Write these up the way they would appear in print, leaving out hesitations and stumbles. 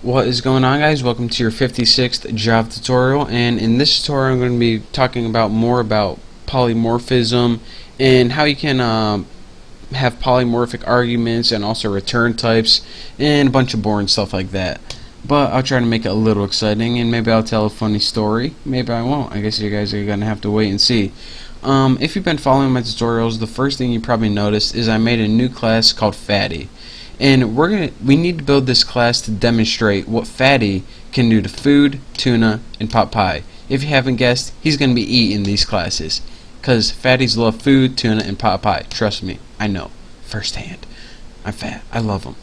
What is going on, guys? Welcome to your 56th Java tutorial, and in this tutorial I'm going to be talking about more about polymorphism and how you can have polymorphic arguments and also return types and a bunch of boring stuff like that. But I'll try to make it a little exciting, and maybe I'll tell a funny story. Maybe I won't. I guess you guys are going to have to wait and see. If you've been following my tutorials, the first thing you probably noticed is I made a new class called Fatty. And we need to build this class to demonstrate what Fatty can do to food, tuna, and pot pie. If you haven't guessed, he's going to be eating these classes, because fatties love food, tuna, and pot pie. Trust me, I know firsthand. I'm fat. I love them.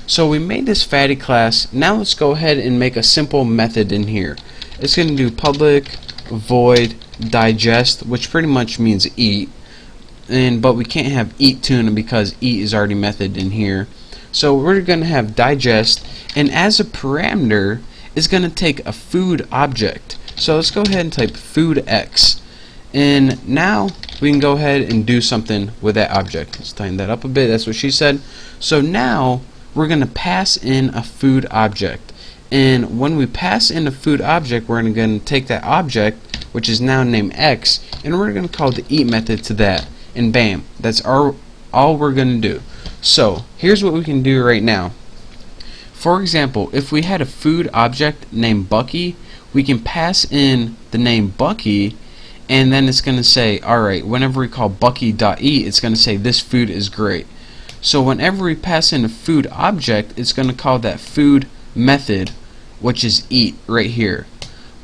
So we made this Fatty class. Now let's go ahead and make a simple method in here. It's going to do public void digest, which pretty much means eat. But we can't have eat tuna because eat is already method in here. So we're going to have digest, and as a parameter is going to take a food object. So let's go ahead and type food x, and now we can go ahead and do something with that object. Let's tighten that up a bit. That's what she said. So now we're going to pass in a food object, and when we pass in a food object, we're going to take that object, which is now named x, and we're going to call the eat method to that, and bam, that's all we're going to do. So here's what we can do right now. For example, if we had a food object named Bucky, we can pass in the name Bucky, and then it's going to say, alright, whenever we call Bucky.eat, it's going to say this food is great. So whenever we pass in a food object, it's going to call that food method, which is eat right here.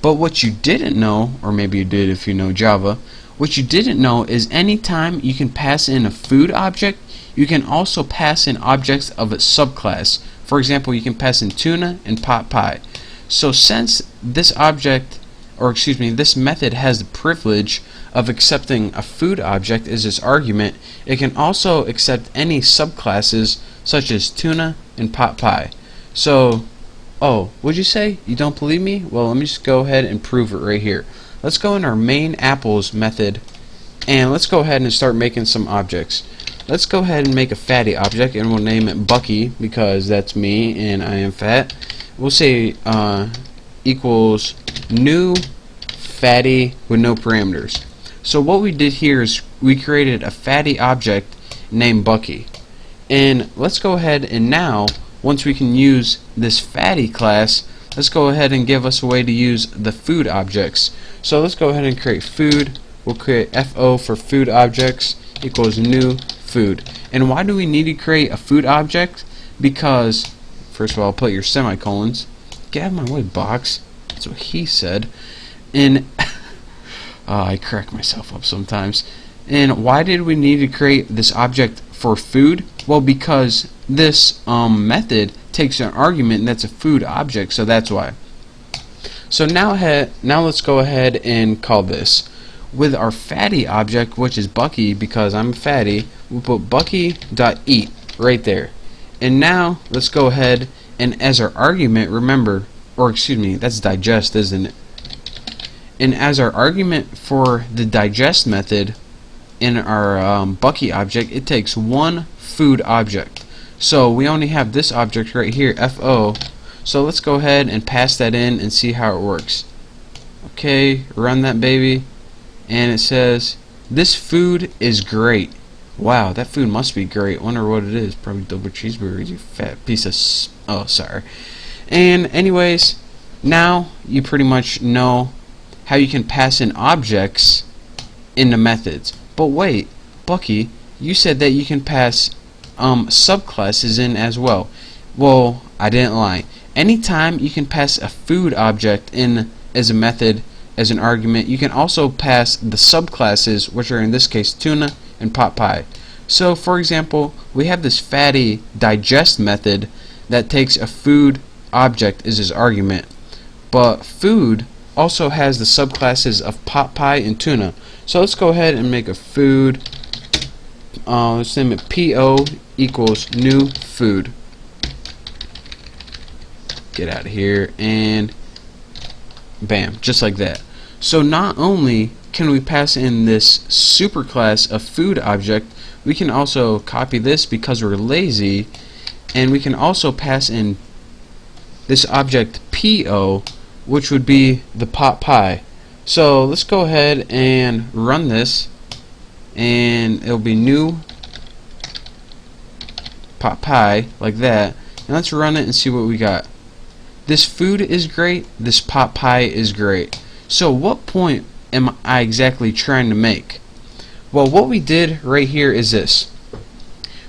But what you didn't know, or maybe you did if you know Java, what you didn't know is anytime you can pass in a food object, you can also pass in objects of a subclass. For example, you can pass in tuna and pot pie. So since this object, or excuse me, this method has the privilege of accepting a food object as its argument, it can also accept any subclasses such as tuna and pot pie. So, oh, what'd you say? You don't believe me? Well, let me just go ahead and prove it right here. Let's go in our main apples method, and let's go ahead and start making some objects. Let's go ahead and make a fatty object, and we'll name it Bucky because that's me and I am fat. We'll say equals new fatty with no parameters. So what we did here is we created a fatty object named Bucky. And let's go ahead and now, once we can use this fatty class, let's go ahead and give us a way to use the food objects. So let's go ahead and create food. We'll create FO for food objects equals new food. And why do we need to create a food object? Because, first of all, put your semicolons. Get out of my way, box. That's what he said. And I crack myself up sometimes. And why did we need to create this object for food? Well, because this method takes an argument that's a food object, so that's why. So now let's go ahead and call this. With our fatty object, which is Bucky, because I'm fatty, we'll put Bucky.eat right there. And now let's go ahead and as our argument, remember, or excuse me, that's digest, isn't it? And as our argument for the digest method in our Bucky object, it takes one food object. So we only have this object right here, FO. So let's go ahead and pass that in and see how it works. Okay, run that baby. And it says, this food is great. Wow, that food must be great. Wonder what it is. Probably double cheeseburgers, you fat piece of oh, sorry. And anyways, now you pretty much know how you can pass in objects in the methods. But wait, Bucky, you said that you can pass subclasses in as well. Well, I didn't lie. Anytime you can pass a food object in as a method, as an argument, you can also pass the subclasses, which are in this case tuna and pot pie. So for example, we have this fatty digest method that takes a food object as its argument, but food also has the subclasses of pot pie and tuna. So let's go ahead and make a food, let's name it PO equals new food. Get out of here, and bam, just like that. So not only can we pass in this superclass of food object, we can also copy this because we're lazy, and we can also pass in this object PO, which would be the pot pie. So let's go ahead and run this, and it'll be new pot pie like that. And let's run it and see what we got. This food is great, this pot pie is great. So what point am I exactly trying to make? Well, what we did right here is this.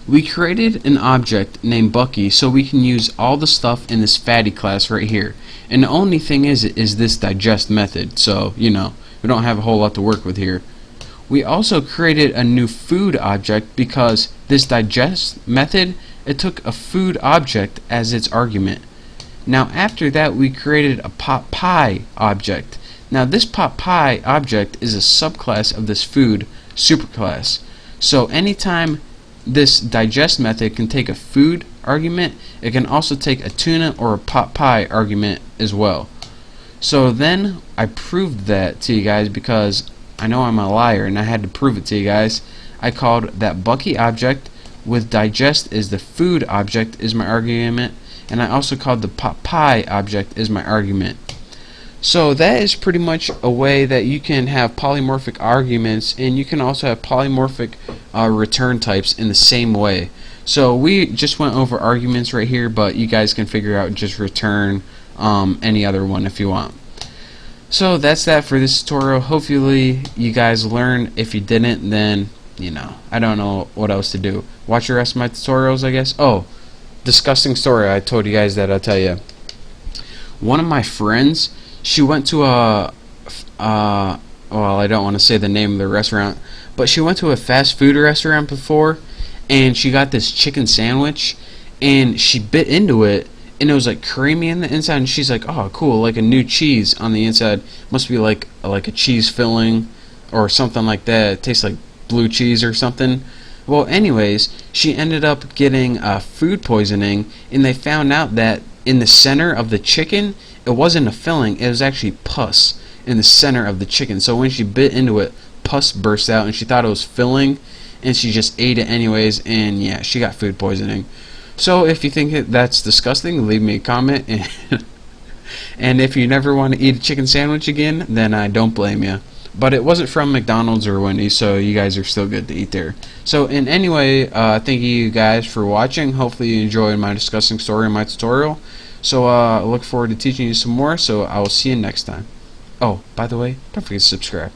We created an object named Bucky so we can use all the stuff in this fatty class right here. And the only thing is this digest method, so you know, we don't have a whole lot to work with here. We also created a new food object because this digest method, it took a food object as its argument. Now after that we created a pot pie object. Now this pot pie object is a subclass of this food superclass. So anytime this digest method can take a food argument, it can also take a tuna or a pot pie argument as well. So then I proved that to you guys because I know I'm a liar and I had to prove it to you guys. I called that Bucky object with digest is the food object is my argument, and I also called the pot pie object is my argument. So that is pretty much a way that you can have polymorphic arguments, and you can also have polymorphic return types in the same way. So we just went over arguments right here, but you guys can figure out just return any other one if you want. So that's that for this tutorial. Hopefully you guys learned. If you didn't, then you know, I don't know what else to do. Watch the rest of my tutorials, I guess. Oh, disgusting story. I told you guys that. I'll tell you. One of my friends, she went to a well, I don't want to say the name of the restaurant, but she went to a fast food restaurant before, and she got this chicken sandwich, and she bit into it, and it was like creamy in the inside, and she's like, oh cool, like a new cheese on the inside. Must be like a cheese filling or something like that. It tastes like blue cheese or something. Well, anyways, she ended up getting food poisoning, and they found out that in the center of the chicken, it wasn't a filling, it was actually pus in the center of the chicken. So when she bit into it, pus burst out, and she thought it was filling, and she just ate it anyways, and yeah, she got food poisoning. So if you think that's disgusting, leave me a comment, and if you never want to eat a chicken sandwich again, then I don't blame you. But it wasn't from McDonald's or Wendy's, so you guys are still good to eat there. So in any way, thank you guys for watching. Hopefully you enjoyed my disgusting story and my tutorial. So I look forward to teaching you some more, so I will see you next time. Oh, by the way, don't forget to subscribe.